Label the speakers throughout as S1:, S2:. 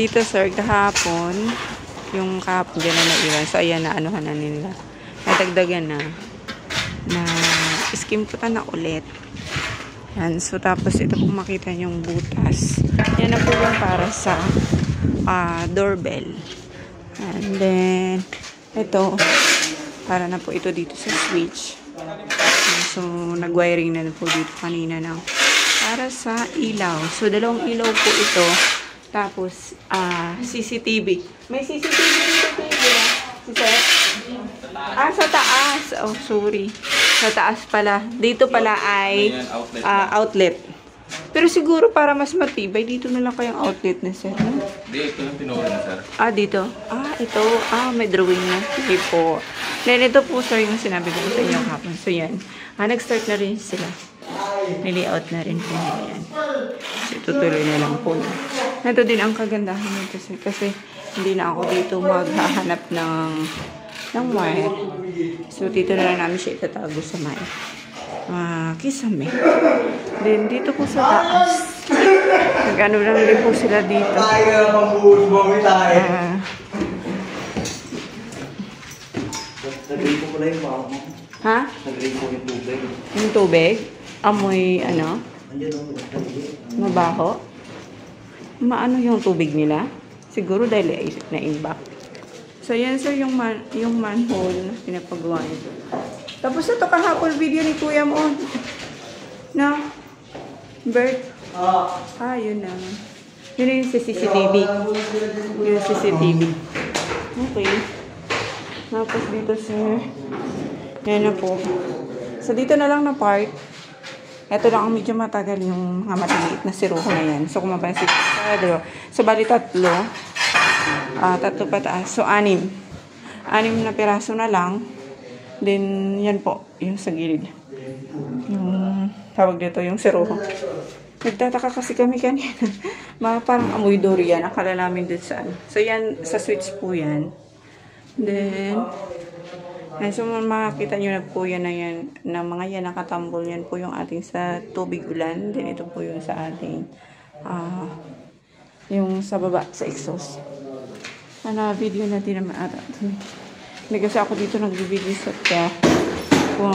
S1: dito sir, kahapon, yung kahapon dyan na naiwan. So, ayan na, anuhan na nila. Nadagdagan na. Na, skim ko na ulit. Yan. So, tapos ito po makita yung butas. Yan na po yung para sa doorbell. And then, ito, para na po ito dito sa switch. So, nag-wiring na po dito kanina ng para sa ilaw. So, dalawang ilaw po ito. Tapos, CCTV. May CCTV dito, baby. Sa taas. Oh, sorry. Sa taas pala. Dito pala ay outlet. Pero siguro para mas matibay, dito na lang kayang outlet na, sir. No?
S2: Dito yung tinuro na, sir.
S1: Dito. Ito. May drawing na. Sige po. Then, ito po, sir, yung sinabi ko sa inyo kapon. So, yan. Nag-start na rin sila. Nili-out na rin po nila yan. So, tutuloy na lang po. Ito din ang kagandahan nito, sir. Kasi, hindi na ako dito maghahanap ng wire. So, dito na lang namin siya itatago sa may kisame. Then, dito po sa taas. Nag-ano lang din po sila dito.
S3: Nag-ray po pala yung mama mo.
S1: Ha?
S3: Nag-ray po yung tubig.
S1: Yung tubig? Amoy, ano? Mabaho? Maano yung tubig nila? Siguro dahil na-imbak. So, yan sir, yung manhole na pinapagawa nito. Tapos ito kahapon video ni Kuya mo. No? Bert? Yun na. Yun na yung CCTV. Yung CCTV. Okay. Tapos dito sir. Yan na po. So, dito na lang na part. Ito lang ang medyo matagal yung mga matiliit na siruho na yan. So, kung mapansin so, bali tatlo. Tatlo pataas. So, 6. 6 na piraso na lang. Then, yan po. Yung sa gilid. Yung tawag dito, yung siruho. Nagtataka kasi kami kanina. Parang amoy durian. Akala namin dito saan. So, yan. Sa switch po yan. Then, so makikita nyo na po yan na yan, na mga yan nakatambol, yan po yung ating sa tubig ulan. Then ito po yung sa ating yung sa baba, sa exhaust. Video natin naman ata. Hindi kasi ako dito nag-video sa kaya kung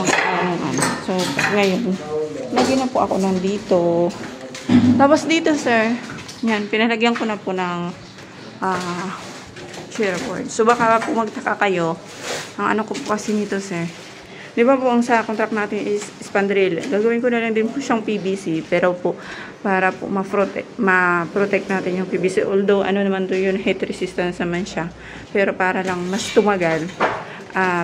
S1: so ngayon, lagyan na po ako ng dito. Tapos dito sir, yan, pinalagyan ko na po ng share-board. So baka po magtaka kayo, ang ano ko po kasi nito sir, di ba po ang sa contract natin is spandrel, gagawin ko na lang din po siyang PVC, pero po para po ma-protect natin yung PVC, although ano naman to yun, heat resistance naman siya, pero para lang mas tumagal,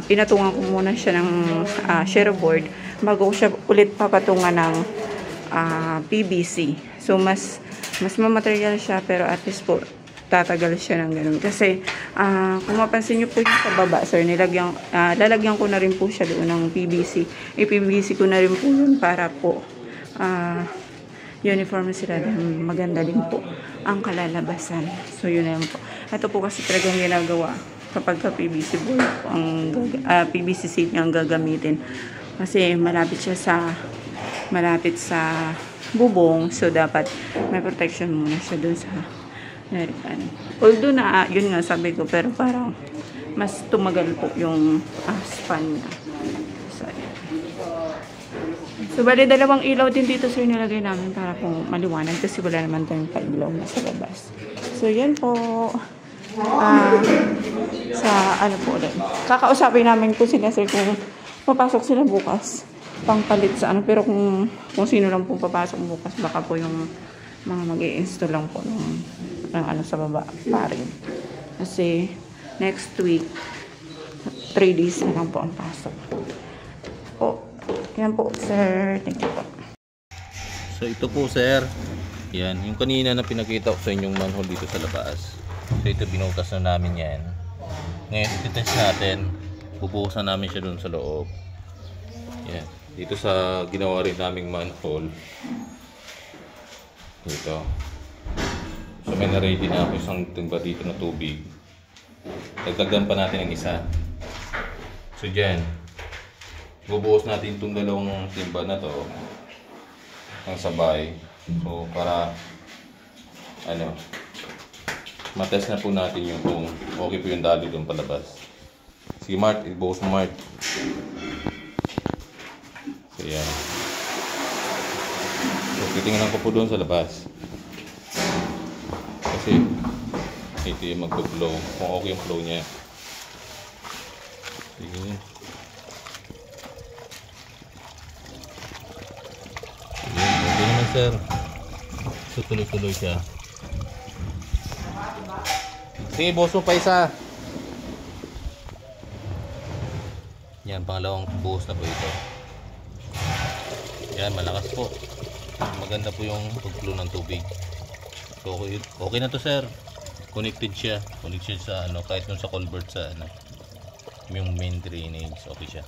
S1: pinatungan ko muna siya ng share-board bago ko siya ulit papatungan ng PVC. So mas mamaterial siya, pero at least po tatagal siya ng ganun. Kasi, kung mapansin nyo po yung sa baba, sir, lalagyan ko na rin po siya doon ng PVC. I-PVC ko na rin po yun para po uniform sila. Maganda din po ang kalalabasan. So, yun na po. Ito po kasi talagang ginagawa kapag ka PVC board po PVC sheet ang gagamitin. Kasi malapit sa bubong. So, dapat may protection muna siya doon sa although na, yun nga sabi ko, pero parang mas tumagal po yung span niya. So, bali dalawang ilaw din dito sir nilagay namin para po maliwanag kasi wala naman tayong pa-ilaw na sa labas. So, yan po. Sa ano po ulit. Kakausapin namin po sila sir kung papasok sila bukas. Pangpalit sa ano. Pero kung sino lang po papasok bukas, baka po yung mga mag-i-install lang po ng ano sa baba pa rin. Kasi next week 3 days na lang po ang pasok. Yan po sir. Thank you po.
S2: So ito po sir, yan yung kanina na pinakita ko sa inyong manhole dito sa labas. So ito binutas na namin yan. Ngayon ititest natin, bubuhusan namin siya dun sa loob. Yan, dito sa ginawa rin naming manhole dito. So may na-ready na ako isang timba dito na tubig. Dagdagan pa natin ang isa. So dyan, bubuhos natin itong dalawang timba na to ng sabay. So para ano, matest na po natin yung kung okay po yung dali doon palabas. Sige Mart, ibuhos mo Mart. So yan. So titingnan ko po doon sa labas. Kasi ito yung mag-flow. Kung okay yung flow niya. Sige. Ayan, okay naman sir. So tuloy-tuloy siya. Sige, boss mo pa isa. Yan, pangalawang buhos na po ito. Yan, malakas po. Maganda po yung pag-flow ng tubig. So, okay na to sir. Connected siya. Connected sa ano, kahit nung sa culvert sa ano, yung main drainage. Okay siya.